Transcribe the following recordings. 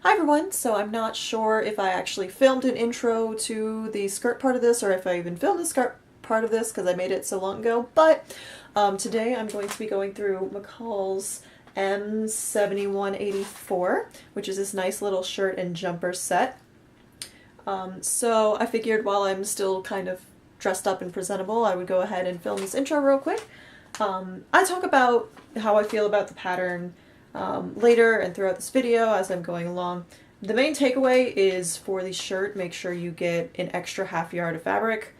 Hi everyone! So I'm not sure if I actually filmed an intro to the skirt part of this or if I even filmed the skirt part of this because I made it so long ago, but today I'm going to be going through McCall's M7184, which is this nice little shirt and jumper set. So I figured while I'm still kind of dressed up and presentable, I would go ahead and film this intro real quick. I talk about how I feel about the pattern later and throughout this video as I'm going along. The main takeaway is for the shirt, make sure you get an extra half yard of fabric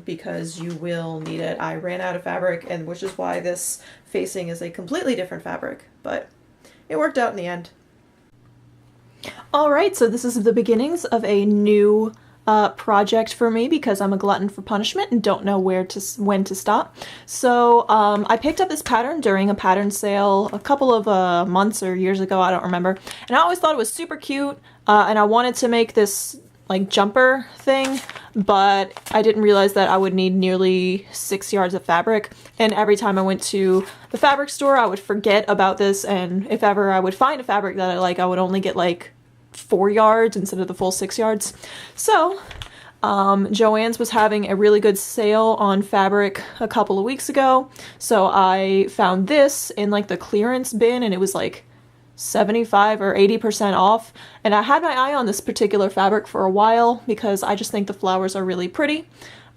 because you will need it. I ran out of fabric, and which is why this facing is a completely different fabric, but it worked out in the end. Alright, so this is the beginnings of a new project for me because I'm a glutton for punishment and don't know when to stop. So I picked up this pattern during a pattern sale a couple of months or years ago, I don't remember, and I always thought it was super cute, and I wanted to make this like jumper thing, but I didn't realize that I would need nearly 6 yards of fabric, and every time I went to the fabric store I would forget about this, and if ever I would find a fabric that I like, I would only get like 4 yards instead of the full 6 yards. So Joann's was having a really good sale on fabric a couple of weeks ago, so I found this in like the clearance bin, and it was like 75 or 80% off, and I had my eye on this particular fabric for a while because I just think the flowers are really pretty.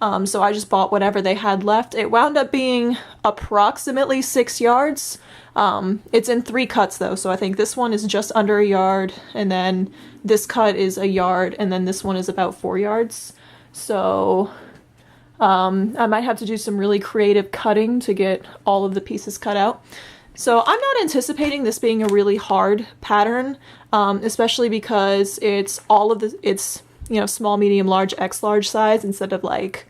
So I just bought whatever they had left. It wound up being approximately 6 yards. It's in 3 cuts though, so I think this one is just under a yard, and then this cut is a yard, and then this one is about 4 yards. So I might have to do some really creative cutting to get all of the pieces cut out. So I'm not anticipating this being a really hard pattern, especially because it's you know, small, medium, large, X large size instead of like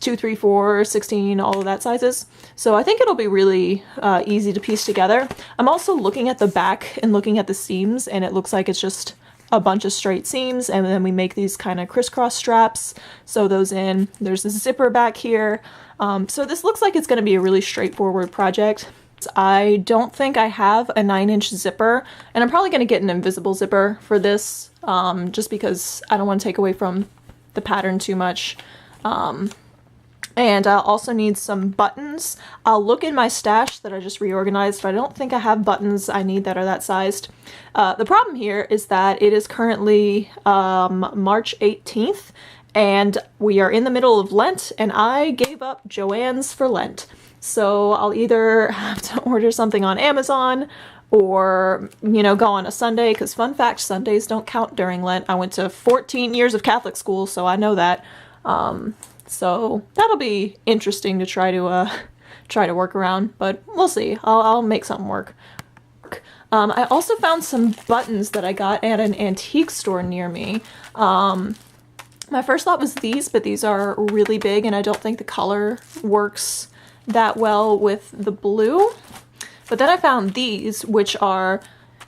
2, 3, 4, 16, all of that sizes. So I think it'll be really easy to piece together. I'm also looking at the back and looking at the seams, and it looks like it's just a bunch of straight seams, and then we make these kind of crisscross straps, sew those in. There's a zipper back here. So this looks like it's going to be a really straightforward project. I don't think I have a 9-inch zipper, and I'm probably going to get an invisible zipper for this, just because I don't want to take away from the pattern too much. And I'll also need some buttons. I'll look in my stash that I just reorganized, but I don't think I have buttons I need that are that sized. The problem here is that it is currently March 18th, and we are in the middle of Lent, and I gave up Joann's for Lent. So I'll either have to order something on Amazon or, you know, go on a Sunday, because fun fact, Sundays don't count during Lent. I went to 14 years of Catholic school, so I know that. So that'll be interesting to try to work around, but we'll see. I'll make something work. I also found some buttons that I got at an antique store near me. My first thought was these, but these are really big, and I don't think the color works that well with the blue. But then I found these, which are,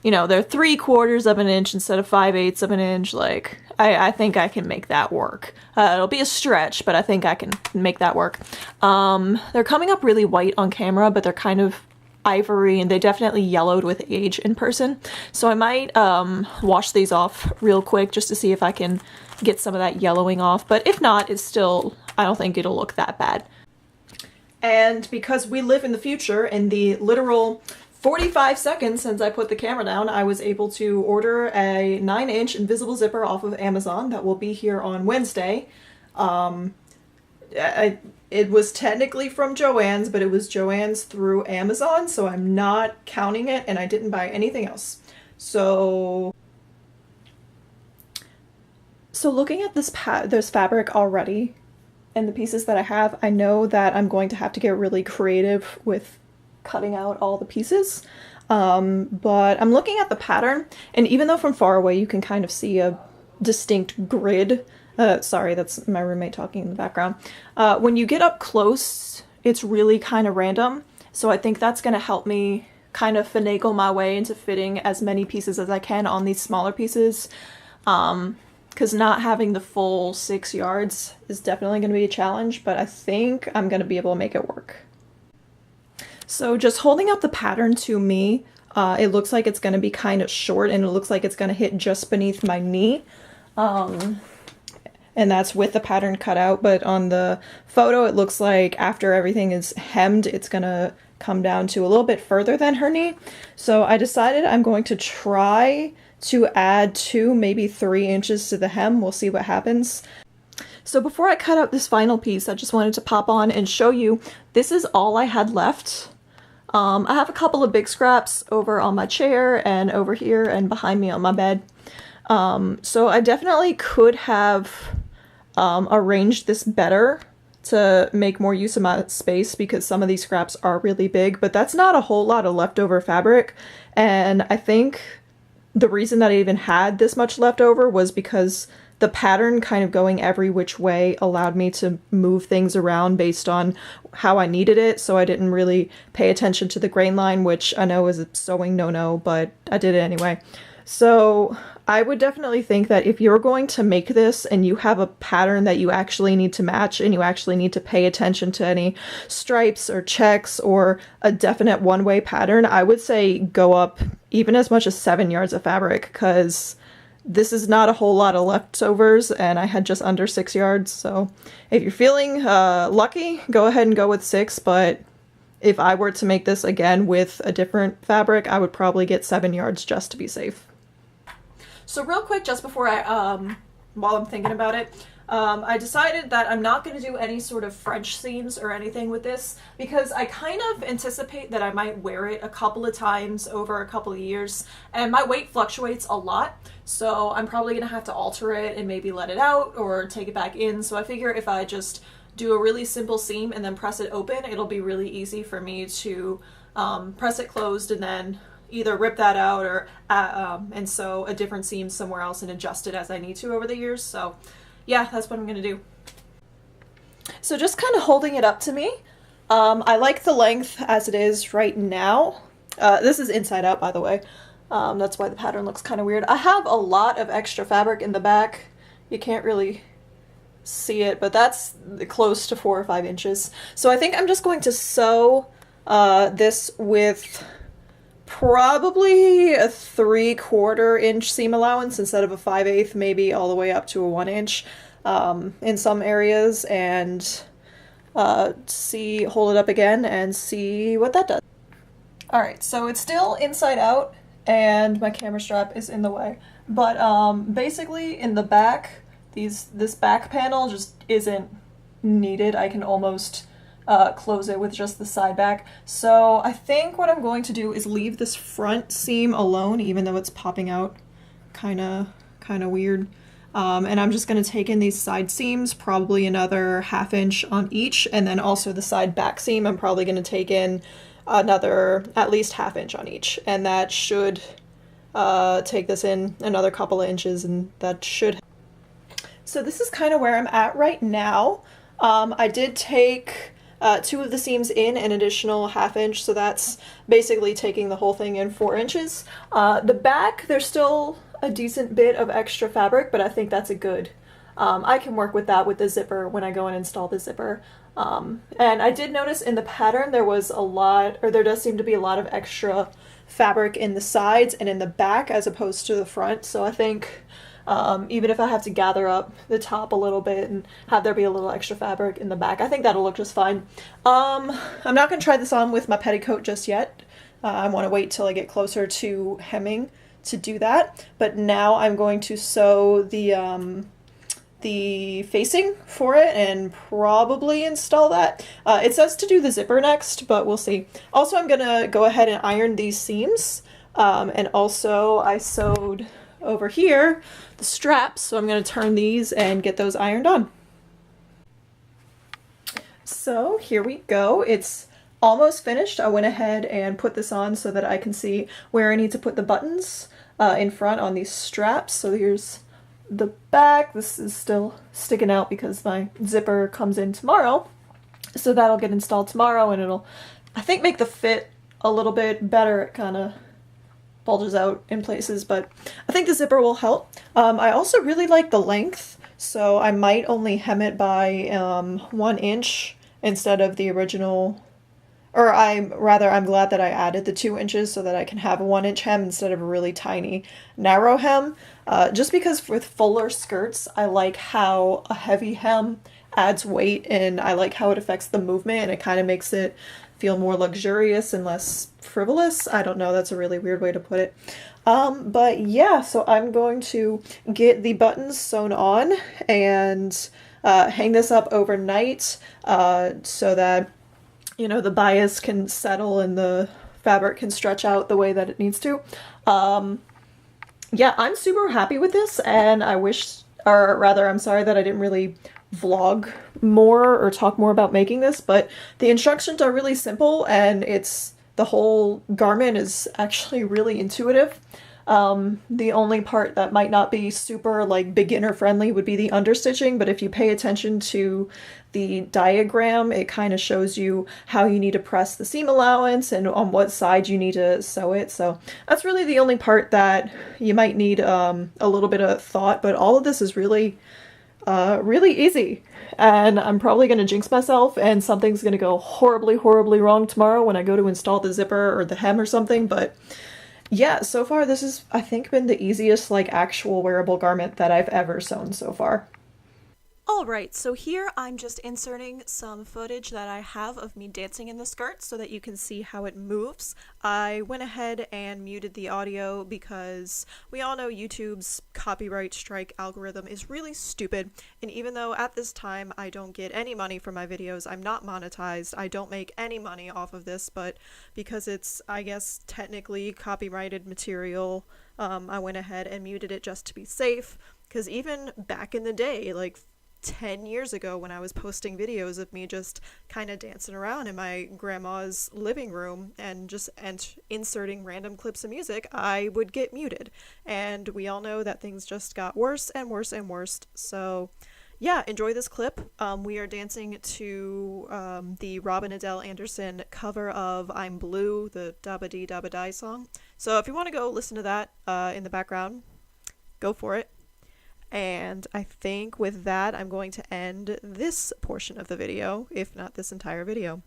you know, they're 3/4 of an inch instead of 5/8 of an inch. Like, I think I can make that work. It'll be a stretch, but I think I can make that work. They're coming up really white on camera, but they're kind of ivory, and they definitely yellowed with age in person. So I might wash these off real quick just to see if I can get some of that yellowing off. But if not, it's still, I don't think it'll look that bad. And because we live in the future, in the literal 45 seconds since I put the camera down, I was able to order a 9-inch invisible zipper off of Amazon that will be here on Wednesday. It was technically from Joann's, but it was Joann's through Amazon, so I'm not counting it, and I didn't buy anything else. So looking at this fabric already, and the pieces that I have, I know that I'm going to have to get really creative with cutting out all the pieces. But I'm looking at the pattern, and even though from far away you can kind of see a distinct grid, sorry, that's my roommate talking in the background. When you get up close, it's really kind of random. So I think that's going to help me kind of finagle my way into fitting as many pieces as I can on these smaller pieces. Because not having the full 6 yards is definitely going to be a challenge, but I think I'm going to be able to make it work. So just holding up the pattern to me, it looks like it's going to be kind of short, and it looks like it's going to hit just beneath my knee. And that's with the pattern cut out, but on the photo it looks like after everything is hemmed, it's gonna come down to a little bit further than her knee. So I decided I'm going to try to add 2, maybe 3 inches to the hem. We'll see what happens. So before I cut out this final piece, I just wanted to pop on and show you, this is all I had left. I have a couple of big scraps over on my chair and over here and behind me on my bed. So I definitely could have arranged this better to make more use of my space, because some of these scraps are really big, but that's not a whole lot of leftover fabric. And I think the reason that I even had this much leftover was because the pattern kind of going every which way allowed me to move things around based on how I needed it, so I didn't really pay attention to the grain line, which I know is a sewing no-no, but I did it anyway. So I would definitely think that if you're going to make this and you have a pattern that you actually need to match, and you actually need to pay attention to any stripes or checks or a definite one-way pattern, I would say go up even as much as 7 yards of fabric, because this is not a whole lot of leftovers and I had just under 6 yards. So if you're feeling lucky, go ahead and go with 6, but if I were to make this again with a different fabric, I would probably get 7 yards just to be safe. So real quick, just before while I'm thinking about it, I decided that I'm not going to do any sort of French seams or anything with this, because I kind of anticipate that I might wear it a couple of times over a couple of years, and my weight fluctuates a lot, so I'm probably going to have to alter it and maybe let it out or take it back in. So I figure if I just do a really simple seam and then press it open, it'll be really easy for me to press it closed and then either rip that out or and sew a different seam somewhere else and adjust it as I need to over the years. So yeah, that's what I'm gonna do. So just kind of holding it up to me, I like the length as it is right now. This is inside out, by the way. That's why the pattern looks kind of weird. I have a lot of extra fabric in the back. You can't really see it, but that's close to 4 or 5 inches. So I think I'm just going to sew this with probably a 3/4 inch seam allowance instead of a 5/8, maybe all the way up to a 1 inch in some areas, and hold it up again and see what that does. Alright, so it's still inside out and my camera strap is in the way, but basically in the back, this back panel just isn't needed. I can almost close it with just the side back. So I think what I'm going to do is leave this front seam alone, even though it's popping out kind of weird. And I'm just going to take in these side seams, probably another 1/2 inch on each, and then also the side back seam I'm probably going to take in another at least 1/2 inch on each, and that should take this in another couple of inches, and that should. So this is kind of where I'm at right now. I did take 2 of the seams in an additional 1/2 inch, so that's basically taking the whole thing in 4 inches. The back, there's still a decent bit of extra fabric, but I think that's a good. I can work with that with the zipper when I go and install the zipper. And I did notice in the pattern there was a lot, or there does seem to be a lot of extra fabric in the sides and in the back as opposed to the front, so I think even if I have to gather up the top a little bit and have there be a little extra fabric in the back, I think that'll look just fine. I'm not going to try this on with my petticoat just yet. I want to wait till I get closer to hemming to do that, but now I'm going to sew the facing for it and probably install that. It says to do the zipper next, but we'll see. Also, I'm going to go ahead and iron these seams, and also I sewed over here the straps, so I'm going to turn these and get those ironed on. So here we go. It's almost finished. I went ahead and put this on so that I can see where I need to put the buttons in front on these straps. So here's the back. This is still sticking out because my zipper comes in tomorrow, so that'll get installed tomorrow, and it'll, I think, make the fit a little bit better. It kind of bulges out in places, but I think the zipper will help. I also really like the length, so I might only hem it by 1 inch instead of the original or I'm glad that I added the 2 inches so that I can have a 1 inch hem instead of a really tiny narrow hem. Just because with fuller skirts, I like how a heavy hem adds weight and I like how it affects the movement and it kind of makes it feel more luxurious and less frivolous. I don't know, that's a really weird way to put it. But yeah, so I'm going to get the buttons sewn on and hang this up overnight so that, you know, the bias can settle and the fabric can stretch out the way that it needs to. Yeah, I'm super happy with this, and I wish, or rather, I'm sorry that I didn't really vlog more or talk more about making this, but the instructions are really simple, and the whole garment is actually really intuitive. The only part that might not be super like beginner friendly would be the understitching, but if you pay attention to the diagram, it kind of shows you how you need to press the seam allowance and on what side you need to sew it. So that's really the only part that you might need a little bit of thought, but all of this is really really easy. And I'm probably going to jinx myself and something's going to go horribly, horribly wrong tomorrow when I go to install the zipper or the hem or something, but yeah, so far this has, I think, been the easiest, like, actual wearable garment that I've ever sewn so far. Alright, so here I'm just inserting some footage that I have of me dancing in the skirt so that you can see how it moves. I went ahead and muted the audio because we all know YouTube's copyright strike algorithm is really stupid, and even though at this time I don't get any money for my videos, I'm not monetized, I don't make any money off of this, but because it's, I guess, technically copyrighted material, I went ahead and muted it just to be safe, because even back in the day, like 10 years ago when I was posting videos of me just kind of dancing around in my grandma's living room and just inserting random clips of music, I would get muted. And we all know that things just got worse and worse and worse. So yeah, enjoy this clip. We are dancing to the Robin Adele Anderson cover of I'm Blue, the Dabba Dee Dabba Die song. So if you want to go listen to that in the background, go for it. And I think with that, I'm going to end this portion of the video, if not this entire video.